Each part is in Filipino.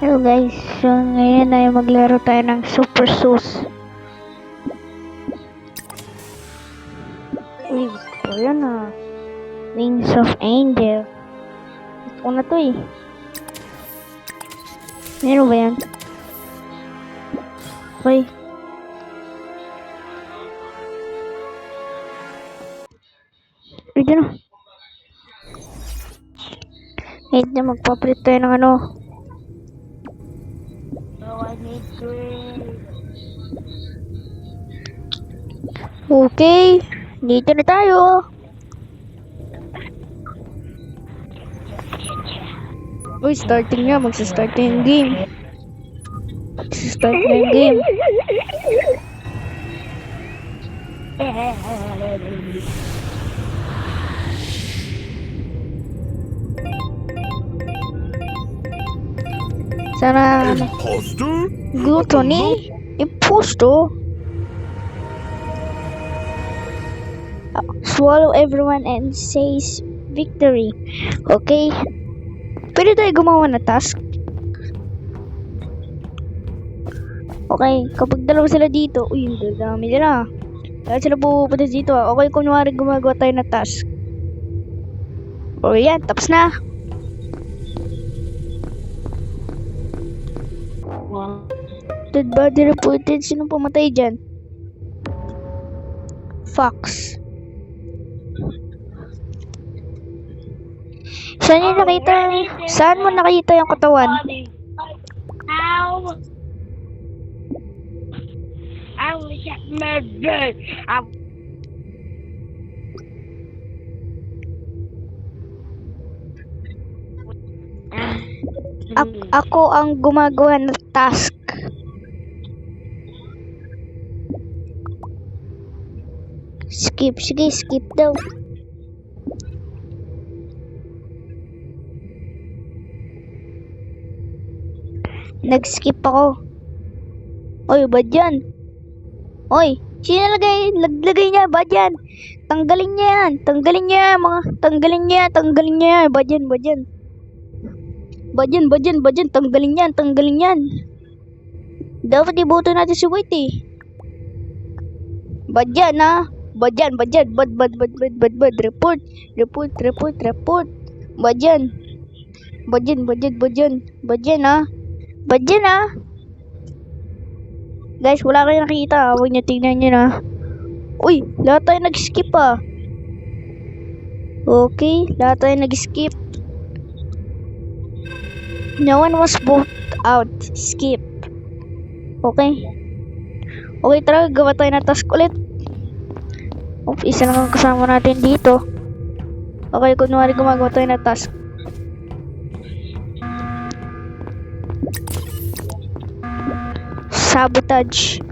Hello guys, so ngayon ay maglaro tayo ng Super Sus. Uy, gusto ko yun ah. Wings of Angel. Gusto ko na to eh. Meron ba yan? Okay. Pwede na. Wait na, magpapalit tayo ng ano. Okay, dito na tayo. Uy, starting na. Magsa-start na yung game. Magsa-start na yung game. Sana Imposter? gluttony? Imposter? Swallow everyone and says victory. Okay? Pwede tayo gumawa na task. Okay, kapag dalawa sila dito, uy, ang dami nila. Dahil sila pupunta dito. Okay, kunwari gumagawa tayo na task. O yan, tapos na. Dead body reported. Sino pumatay dyan? Fox. Saan yung nakita? Saan mo nakita yung katawan? How? I was at my bed. Ako ang gumagawa ng task. Skip. Sige, skip daw. Nag-skip ako. Oy, ba't yan? Oy, sino naglagay niya? Ba't yan? Tanggalin niya yan. Tanggalin niya yan, mga. Tanggalin niya. Tanggalin niya yan. Ba't yan? Ba't yan? Ba't yan? Ba't yan? Ba't yan? Tanggalin yan. Tanggalin yan. Dapat iboto natin si White eh. Ba't yan ha? Ba't yan? Ba't yan? Ba't? Report. Report. Report. Report. Ba't yan? Ba't yan? Ba't yan? Ba't yan? Ba't yan ha? Ba't yan ha? Guys, wala kayo nakita. Huwag niyo tingnan nyo na. Uy, lahat tayo nag-skip ah. Okay, lahat tayo nag-skip. No one was voted out. Skip. Okay. Okay, tara, gawa tayo na task ulit. Isa lang ang kasama natin dito. Okay, kunwari gumagawa tayo na task. Sabotage.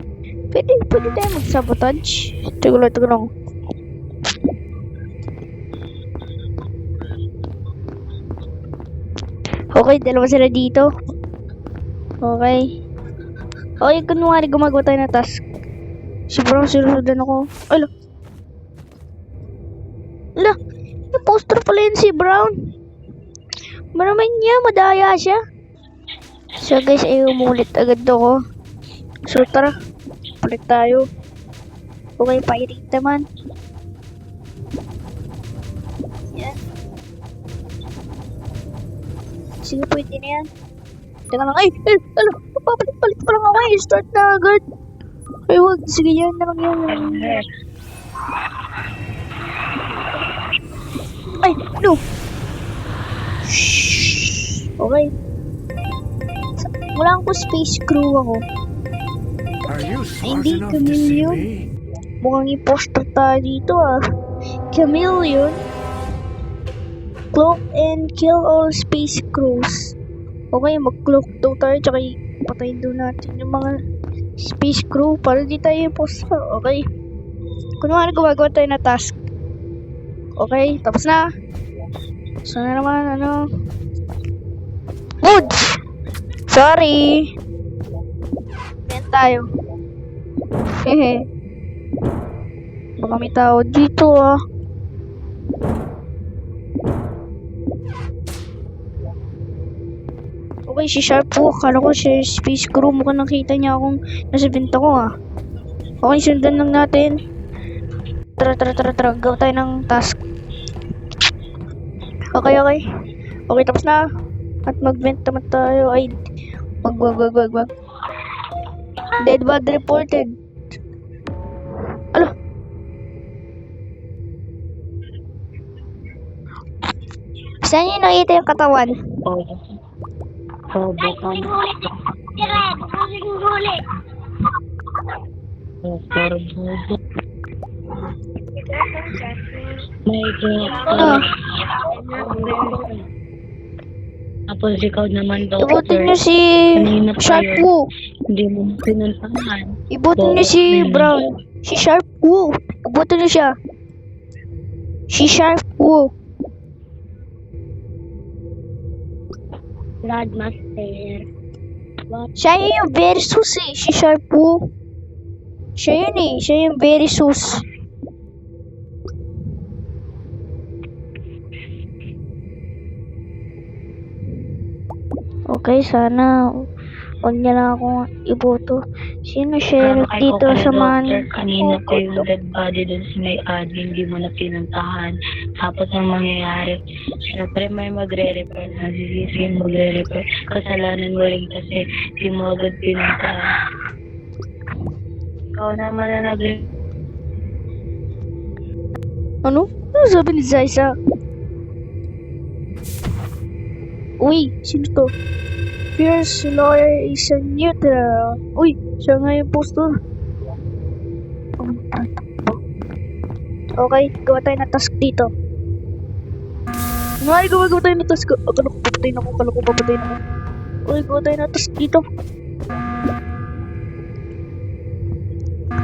Pwede tayo mag-sabotage. Tago lang. Okay, dalawa sila dito. Okay. Okay, kunwari gumagawa tayo na task. Si Brown, sinusundan ako. Ala. Ala. Imposter pala yun si Brown. Maraming niya, madaya siya. So guys, ay umulit agad ako. So tara, palit tayo. Okay, pirate naman. Yan. Sige, pwede na yan. Teka lang, ano, papalit pa lang ako eh. Start na agad. Ay, wag, sige yan na lang yan. Ay, no. Shhh. Okay. Wala akong space crew ako. Are you smart Hindi, enough to see Camille. me? Mukhang imposter tayo dito ah. Chameleon. Cloak and kill all space crews. Okay, mag-cloak daw tayo tsaka patayin daw natin yung mga space crew para di tayo imposter. Okay. Kunwari gumagawa tayo na task. Okay, tapos na. So na naman, ano. Good! Sorry! Yan tayo. Hehe. Baka may tao dito ah. Okay, Okay, si Sharp po. Akala ko si Space Crew. Mukhang nakita niya akong nasa benta ko ah. Okay, sundan lang natin. Tara. Gawa tayo ng task. Okay. Okay, tapos na. At mag-vent naman tayo. Ay, wag. Dead body reported. Alo. Saan niyo nakita yung katawan? Kasing huli. Si Red, kasing huli. May Ah, tapos ikaw naman daw. ibutin niyo si Kanina pa Sharp yun. Wu. Hindi mo pinuntahan. Ibutin niyo si Brown. Si Sharp Wu. Ibutin niyo siya. Si Sharp Wu. Grandmaster. Siya yung versus eh. Si Sharp Wu. Siya yun eh. Siya yung versus. Okay, sana huwag niya na akong iboto. Sino sheriff dito sa man? Kanina pa yung dead body dun sa may admin, hindi mo na pinuntahan. Tapos ang mangyayari, syempre may magre-report na sisisi magre-report. Kasalanan mo rin kasi hindi mo agad pinuntahan. Ikaw naman na Ano? Ano sabi ni Zaisa? Uy, sino to? Fierce lawyer is a neutral. Uy, siya nga yung poster. Okay, gawa tayo na task dito. Ngayon, gawa tayo na task. Akala ko papatayin ako. Okay, gawa tayo na task dito.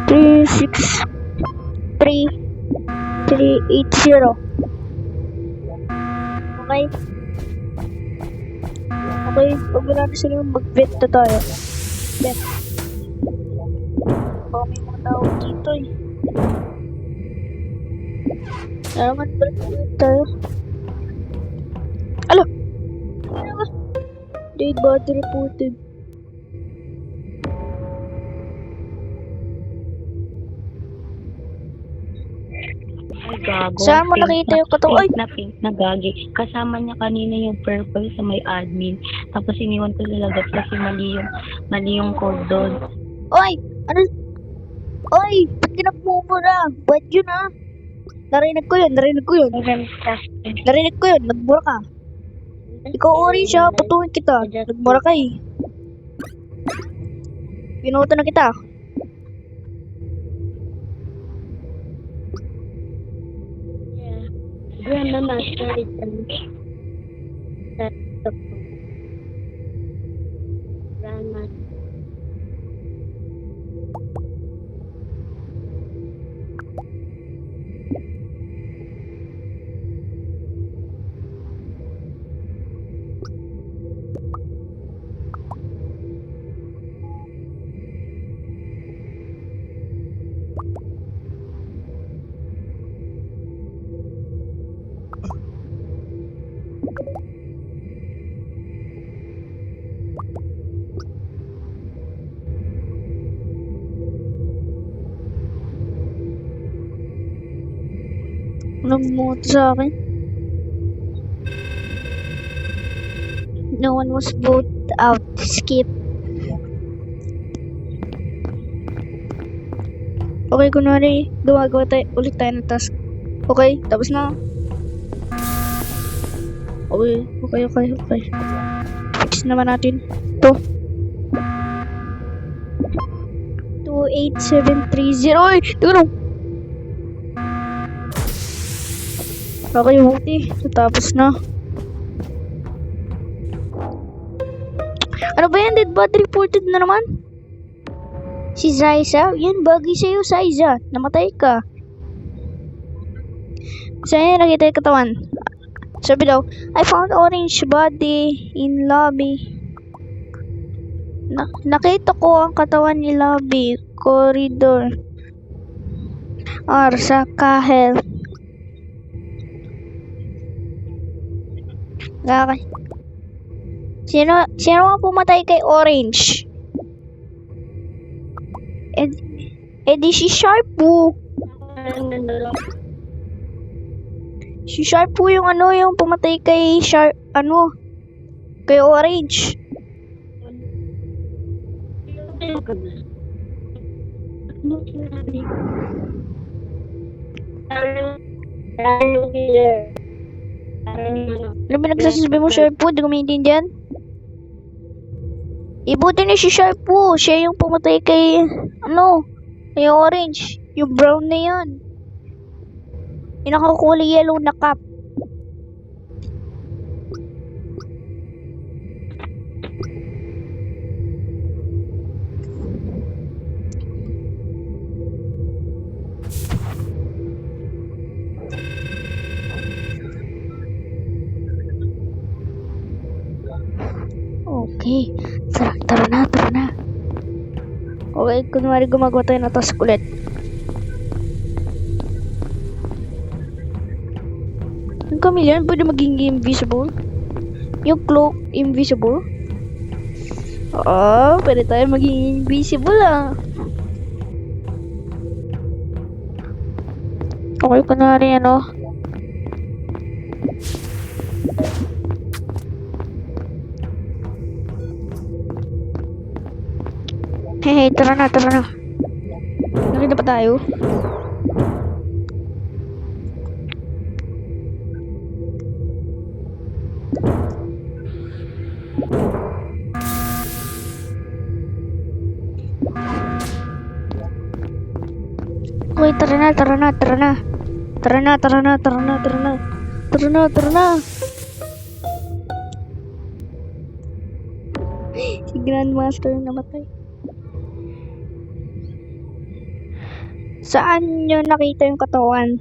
36380. Okay. Okay, pag wala na sila mag-vet na tayo. Vet. Baka may mga tao dito eh. Naman ba tayo? Alo! Ano ba? Dead body reported. gago. Saan mo nakita yung katawan? Pink na gagi. Kasama niya kanina yung purple sa may admin. Tapos iniwan ko sa labas kasi mali yung code doon. Oy! Ano? Oy! Ba't kinakmo mo na? Ba't yun ah? Narinig ko yun. Nagmura ka. Ikaw ori siya. Putuin kita. Nagmura ka eh. Pinuto na kita. Grandmaster is Grandmaster. Nagmuto sa akin. No one was voted out. Skip. Okay, kunwari, gumagawa tayo, ulit tayo ng task. Okay, tapos na. Okay. Fix naman natin. Ito. 28730. Oy! Tulong! Okay, buti. Tapos na. Ano ba yan? Dead body reported na naman? Si Zaisa? Yan, bagay sa'yo, Zaisa. Namatay ka. Saan nakita yung katawan? Sabi daw, I found orange body in lobby. Nakita ko ang katawan ni lobby. Corridor. Or sa kahel. Okay. Sino ang pumatay kay Orange? Di si Sharpoo. Si Sharpoo yung yung pumatay kay kay Orange. Yung killer. Ano ba nagsasabi mo, Sharpoo? Di ko maintindihan. Ibuti ni si Sharpoo. Siya yung pumatay kay kay Orange. Yung brown na yan. Yung nakakulay yellow na cap. Okay. Tara na. Okay, kunwari gumagawa tayo na task ulit. Yung chameleon, pwede maging invisible? Yung cloak, invisible? Oo, pwede tayo maging invisible Okay, kunwari Hey, tara na. Nakita pa tayo? Okay, tara na. Si Grandmaster namatay. Saan nyo nakita yung katawan?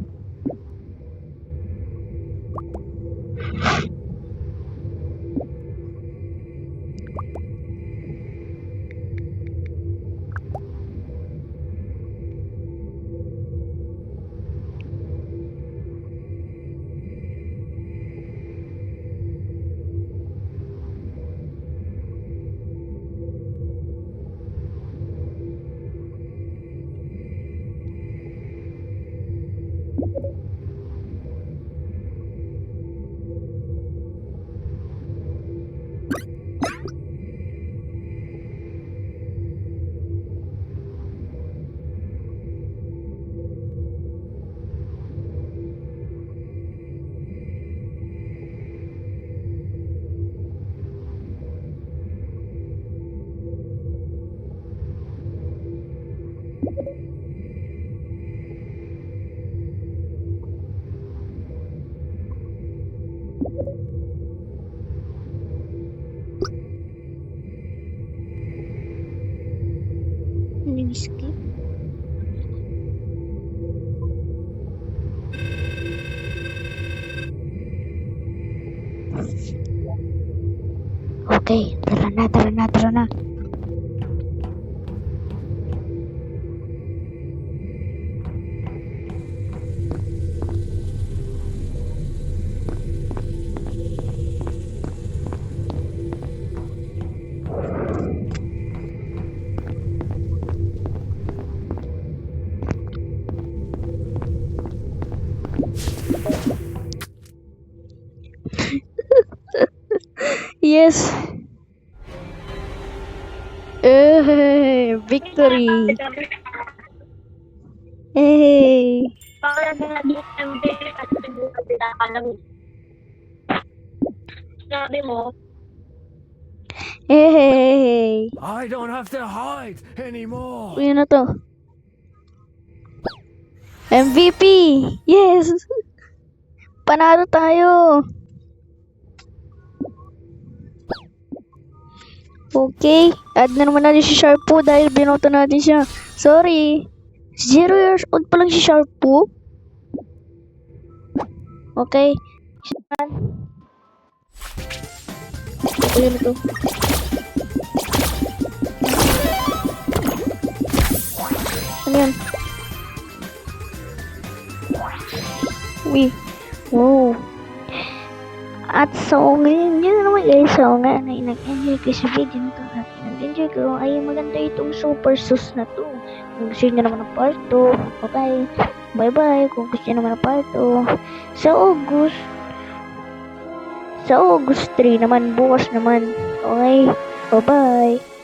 Skip. Okay, tara na. Yes. Victory. Hey. Sabi mo, Hey. I don't have to hide anymore. Yun na to. MVP. Yes. Panalo tayo. Okay. Add na naman natin si Sharpoo dahil binoto natin siya. Sorry. 0 years old pa lang si Sharpoo. Okay. Ayun na to. Ano yan? Uy. Wow. At so, ngayon yun naman guys. So, nga, nag-enjoy ko sa video na to. At nag-enjoy ko. Ay, maganda itong super sus na to. Kung gusto nyo naman ng part 2, okay. Bye-bye. Kung gusto nyo naman ng part 2. Sa August 3 naman. Bukas naman. Okay. Bye-bye.